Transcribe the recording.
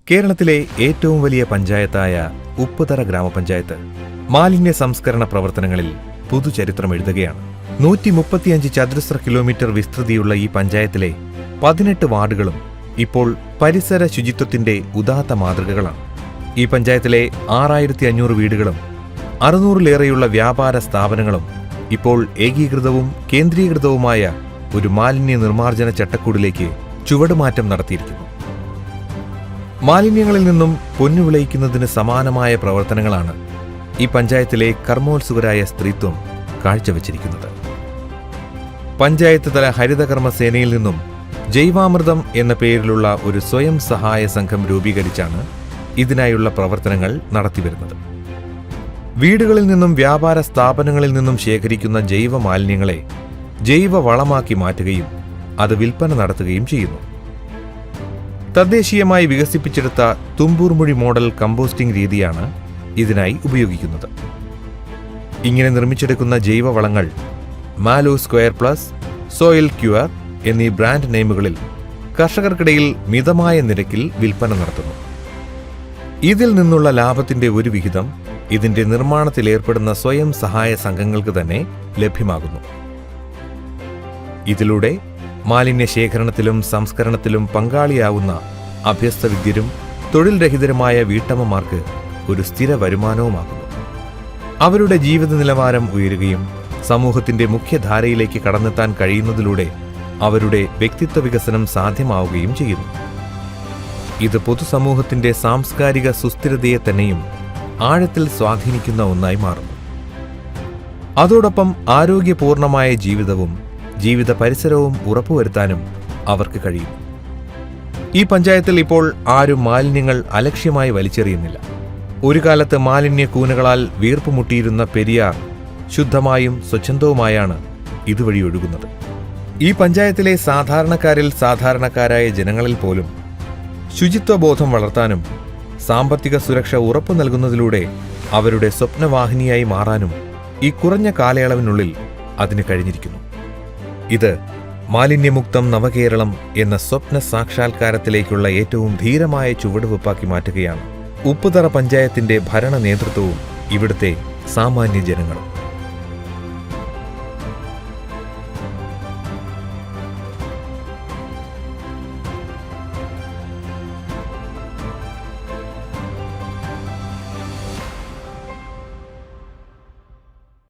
കേരളത്തിലെ ഏറ്റവും വലിയ പഞ്ചായത്തായ ഉപ്പുതറ ഗ്രാമപഞ്ചായത്ത് മാലിന്യ സംസ്കരണ പ്രവർത്തനങ്ങളിൽ പുതുചരിത്രം എഴുതുകയാണ്. 135 ചതുരശ്ര കിലോമീറ്റർ വിസ്തൃതിയുള്ള ഈ പഞ്ചായത്തിലെ 18 വാർഡുകളും ഇപ്പോൾ പരിസര ശുചിത്വത്തിന്റെ ഉദാത്ത മാതൃകകളാണ്. ഈ പഞ്ചായത്തിലെ 6500 വീടുകളും 600-ലേറെയുള്ള വ്യാപാര സ്ഥാപനങ്ങളും ഇപ്പോൾ ഏകീകൃതവും കേന്ദ്രീകൃതവുമായ ഒരു മാലിന്യ നിർമ്മാർജ്ജന ചട്ടക്കൂടിലേക്ക് ചുവടുമാറ്റം നടത്തിയിരിക്കുന്നു. മാലിന്യങ്ങളിൽ നിന്നും പൊന്നു വിളയിക്കുന്നതിന് സമാനമായ പ്രവർത്തനങ്ങളാണ് ഈ പഞ്ചായത്തിലെ കർമ്മോത്സുകരായ സ്ത്രീത്വം കാഴ്ചവെച്ചിരിക്കുന്നത്. പഞ്ചായത്ത് തല ഹരിതകർമ്മസേനയിൽ നിന്നും ജൈവാമൃതം എന്ന പേരിലുള്ള ഒരു സ്വയം സഹായ സംഘം രൂപീകരിച്ചാണ് ഇതിനായുള്ള പ്രവർത്തനങ്ങൾ നടത്തിവരുന്നത്. വീടുകളിൽ നിന്നും വ്യാപാര സ്ഥാപനങ്ങളിൽ നിന്നും ശേഖരിക്കുന്ന ജൈവ മാലിന്യങ്ങളെ ജൈവ വളമാക്കി മാറ്റുകയും അത് വിൽപ്പന നടത്തുകയും ചെയ്യുന്നു. തദ്ദേശീയമായി വികസിപ്പിച്ചെടുത്ത തുമ്പൂർമുഴി മോഡൽ കമ്പോസ്റ്റിംഗ് രീതിയാണ് ഇതിനായി ഉപയോഗിക്കുന്നത്. ഇങ്ങനെ നിർമ്മിച്ചെടുക്കുന്ന ജൈവവളങ്ങൾ മാലോ സ്ക്വയർ പ്ലസ്, സോയിൽ ക്യൂർ എന്നീ ബ്രാൻഡ് നെയിമുകളിൽ കർഷകർക്കിടയിൽ മിതമായ നിരക്കിൽ വിൽപ്പന നടത്തുന്നു. ഇതിൽ നിന്നുള്ള ലാഭത്തിന്റെ ഒരു വിഹിതം ഇതിന്റെ നിർമ്മാണത്തിലേർപ്പെടുന്ന സ്വയം സഹായ സംഘങ്ങൾക്ക് തന്നെ ലഭ്യമാകുന്നു. ഇതിലൂടെ മാലിന്യ ശേഖരണത്തിലും സംസ്കരണത്തിലും പങ്കാളിയാവുന്ന അഭ്യസ്തവിദ്യരും തൊഴിൽ രഹിതരുമായ വീട്ടമ്മമാർക്ക് ഒരു സ്ഥിര വരുമാനവുമാകുന്നു. അവരുടെ ജീവിത നിലവാരം ഉയരുകയും സമൂഹത്തിന്റെ മുഖ്യധാരയിലേക്ക് കടന്നെത്താൻ കഴിയുന്നതിലൂടെ അവരുടെ വ്യക്തിത്വ വികസനം സാധ്യമാവുകയും ചെയ്യുന്നു. ഇത് പൊതുസമൂഹത്തിന്റെ സാംസ്കാരിക സുസ്ഥിരതയെ തന്നെയും ആഴത്തിൽ സ്വാധീനിക്കുന്ന ഒന്നായി മാറുന്നു. അതോടൊപ്പം ആരോഗ്യപൂർണമായ ജീവിതവും ജീവിത പരിസരവും ഉറപ്പുവരുത്താനും അവർക്ക് കഴിയും. ഈ പഞ്ചായത്തിൽ ഇപ്പോൾ ആരും മാലിന്യങ്ങൾ അലക്ഷ്യമായി വലിച്ചെറിയുന്നില്ല. ഒരു കാലത്ത് മാലിന്യ കൂനകളാൽ വീർപ്പുമുട്ടിയിരുന്ന പെരിയാർ ശുദ്ധമായും സ്വച്ഛന്തവുമായാണ് ഇതുവഴി ഒഴുകുന്നത്. ഈ പഞ്ചായത്തിലെ സാധാരണക്കാരിൽ സാധാരണക്കാരായ ജനങ്ങളിൽ പോലും ശുചിത്വബോധം വളർത്താനും സാമ്പത്തിക സുരക്ഷ ഉറപ്പു നൽകുന്നതിലൂടെ അവരുടെ സ്വപ്നവാഹിനിയായി മാറാനും ഈ കുറഞ്ഞ കാലയളവിനുള്ളിൽ അതിന് കഴിഞ്ഞിരിക്കുന്നു. ഇത് മാലിന്യമുക്തം നവകേരളം എന്ന സ്വപ്ന സാക്ഷാത്കാരത്തിലേക്കുള്ള ഏറ്റവും ധീരമായ ചുവടുവെപ്പാക്കി മാറ്റുകയാണ് ഉപ്പുതറ പഞ്ചായത്തിന്റെ ഭരണ നേതൃത്വവും ഇവിടുത്തെ സാമാന്യ ജനങ്ങളും.